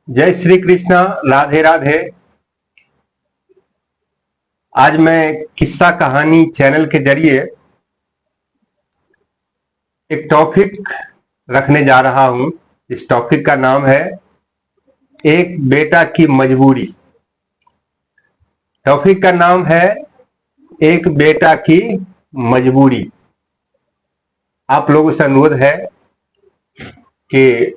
जय श्री कृष्णा। राधे राधे। आज मैं किस्सा कहानी चैनल के जरिए एक टॉपिक रखने जा रहा हूं। इस टॉपिक का नाम है एक बेटा की मजबूरी। टॉपिक का नाम है एक बेटा की मजबूरी। आप लोगों से अनुरोध है कि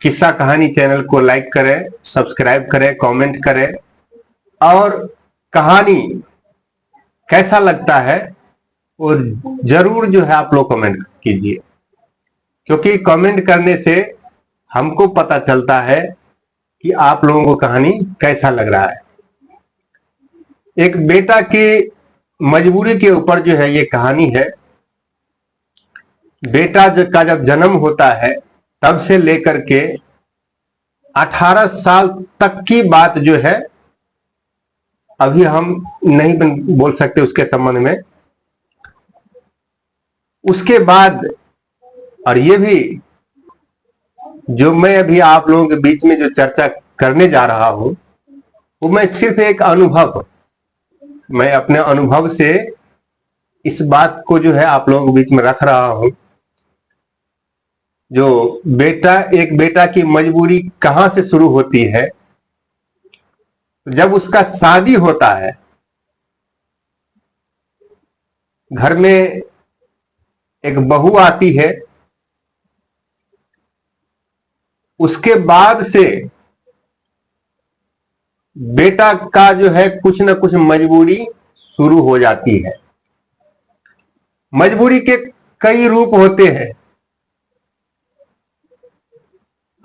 किस्सा कहानी चैनल को लाइक करें, सब्सक्राइब करें, कमेंट करें और कहानी कैसा लगता है और जरूर जो है आप लोग कमेंट कीजिए, क्योंकि कमेंट करने से हमको पता चलता है कि आप लोगों को कहानी कैसा लग रहा है। एक बेटा की मजबूरी के ऊपर जो है ये कहानी है। बेटा का जब जन्म होता है तब से लेकर के 18 साल तक की बात जो है अभी हम नहीं बोल सकते उसके संबंध में। उसके बाद और ये भी जो मैं अभी आप लोगों के बीच में जो चर्चा करने जा रहा हूं वो मैं सिर्फ एक अनुभव, मैं अपने अनुभव से इस बात को जो है आप लोगों के बीच में रख रहा हूं। जो एक बेटा की मजबूरी कहां से शुरू होती है, जब उसका शादी होता है, घर में एक बहू आती है, उसके बाद से बेटा का जो है कुछ ना कुछ मजबूरी शुरू हो जाती है। मजबूरी के कई रूप होते हैं,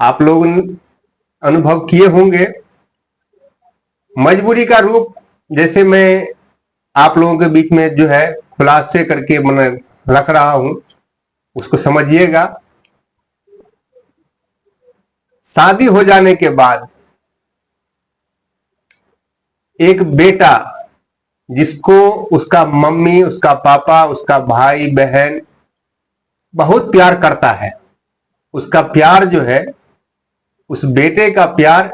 आप लोग अनुभव किए होंगे। मजबूरी का रूप जैसे मैं आप लोगों के बीच में जो है खुलासे करके मैं रख रहा हूं, उसको समझिएगा। शादी हो जाने के बाद एक बेटा जिसको उसका मम्मी, उसका पापा, उसका भाई बहन बहुत प्यार करता है, उसका प्यार जो है, उस बेटे का प्यार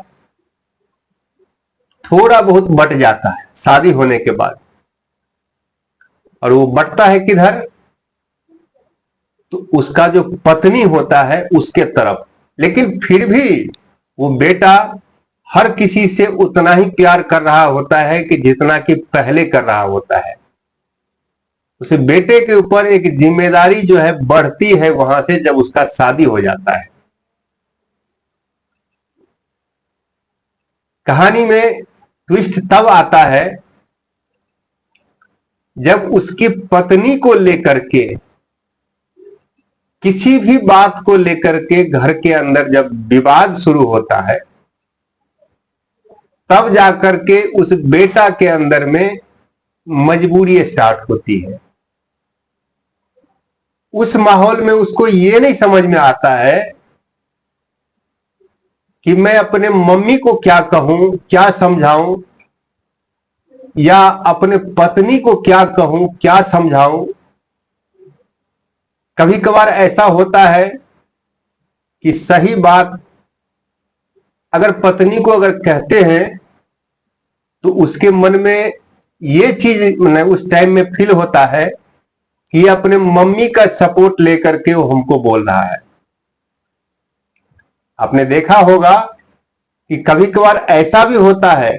थोड़ा बहुत बट जाता है शादी होने के बाद। और वो बटता है किधर? तो उसका जो पत्नी होता है उसके तरफ। लेकिन फिर भी वो बेटा हर किसी से उतना ही प्यार कर रहा होता है कि जितना कि पहले कर रहा होता है। उस बेटे के ऊपर एक जिम्मेदारी जो है बढ़ती है वहां से जब उसका शादी हो जाता है। कहानी में ट्विस्ट तब आता है जब उसकी पत्नी को लेकर के, किसी भी बात को लेकर के घर के अंदर जब विवाद शुरू होता है, तब जाकर के उस बेटा के अंदर में मजबूरी स्टार्ट होती है। उस माहौल में उसको ये नहीं समझ में आता है कि मैं अपने मम्मी को क्या कहूं, क्या समझाऊं, या अपने पत्नी को क्या कहूं, क्या समझाऊं। कभी कभार ऐसा होता है कि सही बात अगर पत्नी को अगर कहते हैं तो उसके मन में ये चीज उस टाइम में फील होता है कि अपने मम्मी का सपोर्ट लेकर के वो हमको बोल रहा है। आपने देखा होगा कि कभी कभार ऐसा भी होता है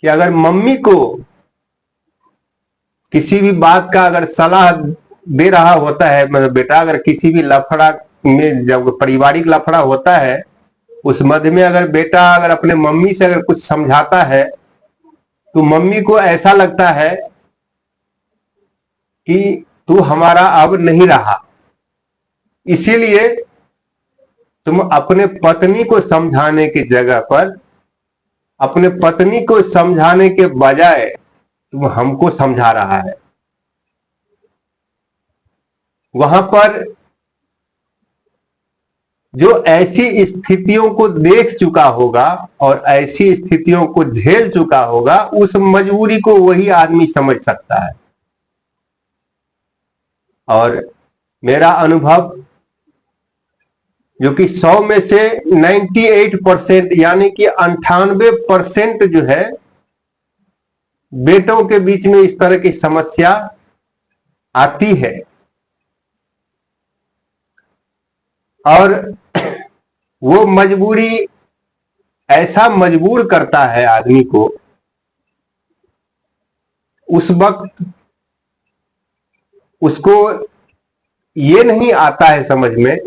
कि अगर मम्मी को किसी भी बात का अगर सलाह दे रहा होता है, मतलब बेटा अगर किसी भी लफड़ा में, जब पारिवारिक लफड़ा होता है, उस मध्य में अगर बेटा अगर अपने मम्मी से अगर कुछ समझाता है तो मम्मी को ऐसा लगता है कि तू हमारा अब नहीं रहा, इसीलिए तुम अपने पत्नी को समझाने की जगह पर, अपने पत्नी को समझाने के बजाय तुम हमको समझा रहा है। वहां पर जो ऐसी स्थितियों को देख चुका होगा और ऐसी स्थितियों को झेल चुका होगा, उस मजबूरी को वही आदमी समझ सकता है। और मेरा अनुभव जो कि 100 में से 98% यानी कि 98% जो है बेटों के बीच में इस तरह की समस्या आती है। और वो मजबूरी ऐसा मजबूर करता है आदमी को, उस वक्त उसको ये नहीं आता है समझ में,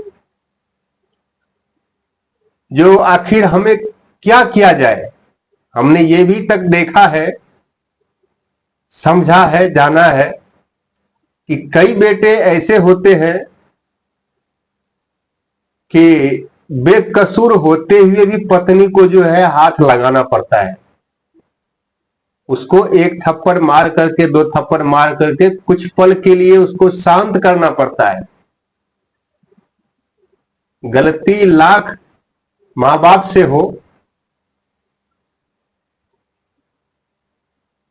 जो आखिर हमें क्या किया जाए। हमने ये भी तक देखा है, समझा है, जाना है कि कई बेटे ऐसे होते हैं कि बेकसूर होते हुए भी पत्नी को जो है हाथ लगाना पड़ता है। उसको एक थप्पड़ मार करके, दो थप्पड़ मार करके कुछ पल के लिए उसको शांत करना पड़ता है। गलती लाख मां बाप से हो,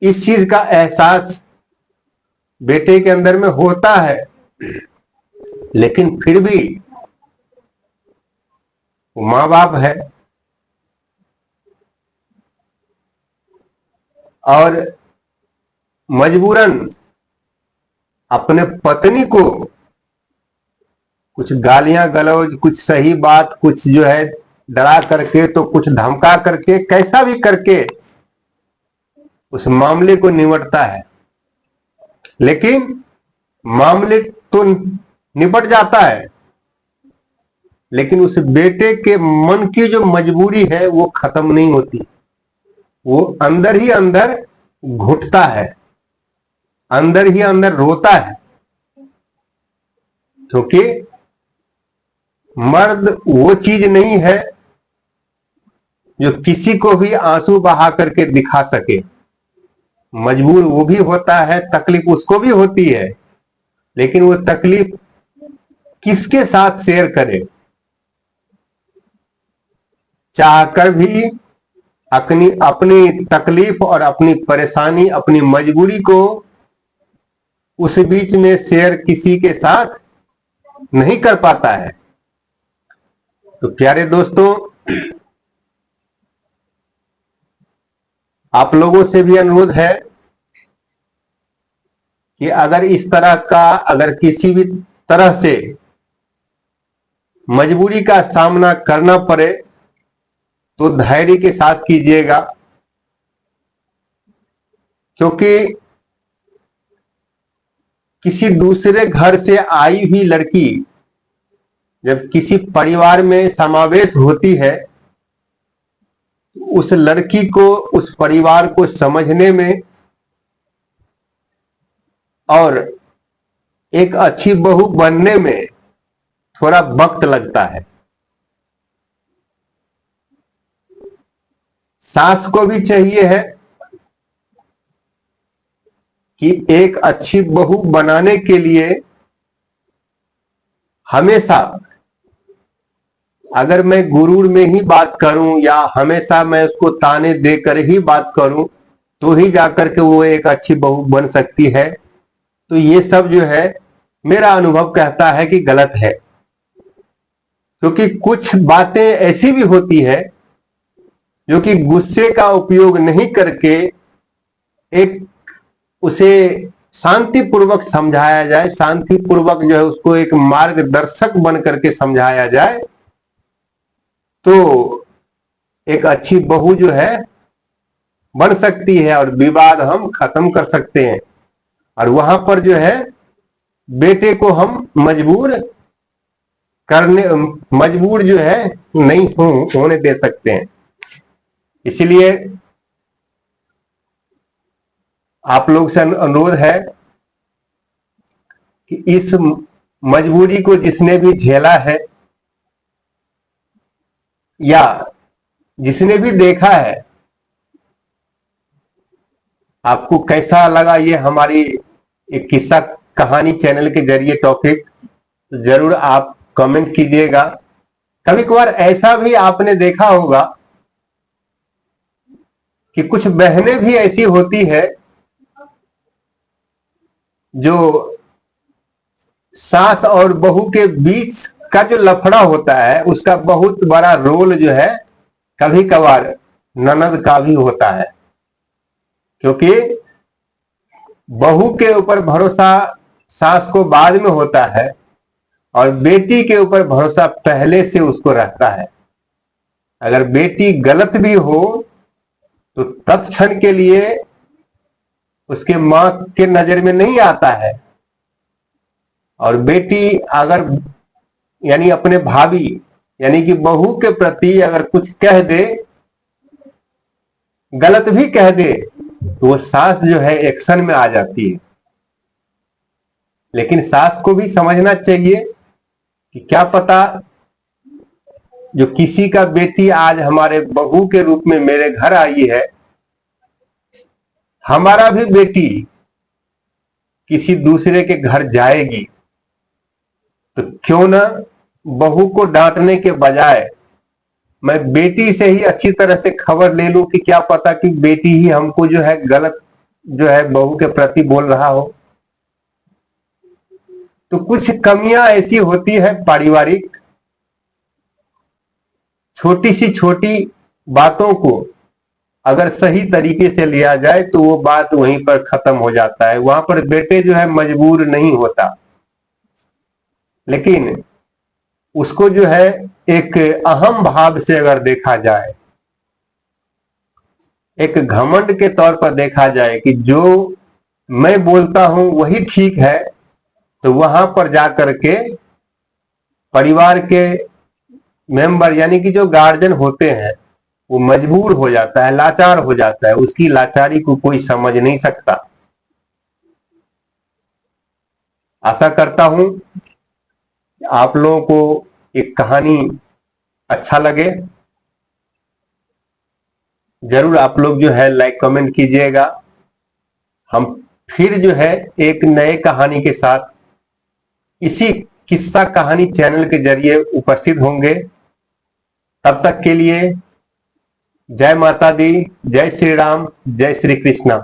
इस चीज का एहसास बेटे के अंदर में होता है, लेकिन फिर भी वो मां बाप है। और मजबूरन अपने पत्नी को कुछ गालियां गलौज, कुछ सही बात, कुछ जो है डरा करके, तो कुछ धमका करके, कैसा भी करके उस मामले को निपटता है। लेकिन मामले तो निपट जाता है, लेकिन उस बेटे के मन की जो मजबूरी है वो खत्म नहीं होती। वो अंदर ही अंदर घुटता है, अंदर ही अंदर रोता है, क्योंकि मर्द वो चीज नहीं है जो किसी को भी आंसू बहा करके दिखा सके। मजबूर वो भी होता है, तकलीफ उसको भी होती है, लेकिन वो तकलीफ किसके साथ शेयर करे। चाहकर भी अपनी अपनी तकलीफ और अपनी परेशानी, अपनी मजबूरी को उस बीच में शेयर किसी के साथ नहीं कर पाता है। तो प्यारे दोस्तों, आप लोगों से भी अनुरोध है कि अगर इस तरह का, अगर किसी भी तरह से मजबूरी का सामना करना पड़े तो धैर्य के साथ कीजिएगा, क्योंकि किसी दूसरे घर से आई हुई लड़की जब किसी परिवार में समावेश होती है, उस लड़की को, उस परिवार को समझने में और एक अच्छी बहू बनने में थोड़ा वक्त लगता है। सास को भी चाहिए है कि एक अच्छी बहू बनाने के लिए हमेशा, अगर मैं गुरूर में ही बात करूं या हमेशा मैं उसको ताने देकर ही बात करूं तो ही जाकर के वो एक अच्छी बहू बन सकती है। तो ये सब जो है मेरा अनुभव कहता है कि गलत है, क्योंकि कुछ बातें ऐसी भी होती है जो कि गुस्से का उपयोग नहीं करके एक उसे शांतिपूर्वक समझाया जाए, शांतिपूर्वक जो है उसको एक मार्गदर्शक बन करके समझाया जाए, तो एक अच्छी बहू जो है बन सकती है और विवाद हम खत्म कर सकते हैं। और वहां पर जो है बेटे को हम मजबूर जो है नहीं होने दे सकते हैं। इसलिए आप लोग से अनुरोध है कि इस मजबूरी को जिसने भी झेला है या जिसने भी देखा है, आपको कैसा लगा ये हमारी एक किस्सा कहानी चैनल के जरिए टॉपिक, तो जरूर आप कमेंट कीजिएगा। कभी कभार ऐसा भी आपने देखा होगा कि कुछ बहनें भी ऐसी होती है जो सास और बहू के बीच का जो लफड़ा होता है उसका बहुत बड़ा रोल जो है कभी कभार ननद का भी होता है, क्योंकि बहू के ऊपर भरोसा सास को बाद में होता है और बेटी के ऊपर भरोसा पहले से उसको रहता है। अगर बेटी गलत भी हो तो तत्क्षण के लिए उसके मां के नजर में नहीं आता है, और बेटी अगर यानी अपने भाभी यानी कि बहू के प्रति अगर कुछ कह दे, गलत भी कह दे, तो वो सास जो है एक्शन में आ जाती है। लेकिन सास को भी समझना चाहिए कि क्या पता जो किसी का बेटी आज हमारे बहू के रूप में मेरे घर आई है, हमारा भी बेटी किसी दूसरे के घर जाएगी, तो क्यों ना बहू को डांटने के बजाय मैं बेटी से ही अच्छी तरह से खबर ले लूं कि क्या पता कि बेटी ही हमको जो है गलत जो है बहू के प्रति बोल रहा हो। तो कुछ कमियां ऐसी होती है पारिवारिक, छोटी सी छोटी बातों को अगर सही तरीके से लिया जाए तो वो बात वहीं पर खत्म हो जाता है, वहां पर बेटे जो है मजबूर नहीं होता। लेकिन उसको जो है एक अहम भाव से अगर देखा जाए, एक घमंड के तौर पर देखा जाए कि जो मैं बोलता हूं वही ठीक है, तो वहां पर जाकर के परिवार के मेंबर यानी कि जो गार्जियन होते हैं वो मजबूर हो जाता है, लाचार हो जाता है, उसकी लाचारी को कोई समझ नहीं सकता। आशा करता हूं आप लोगों को एक कहानी अच्छा लगे। जरूर आप लोग जो है लाइक कमेंट कीजिएगा। हम फिर जो है एक नए कहानी के साथ इसी किस्सा कहानी चैनल के जरिए उपस्थित होंगे। तब तक के लिए जय माता दी, जय श्री राम, जय श्री कृष्णा।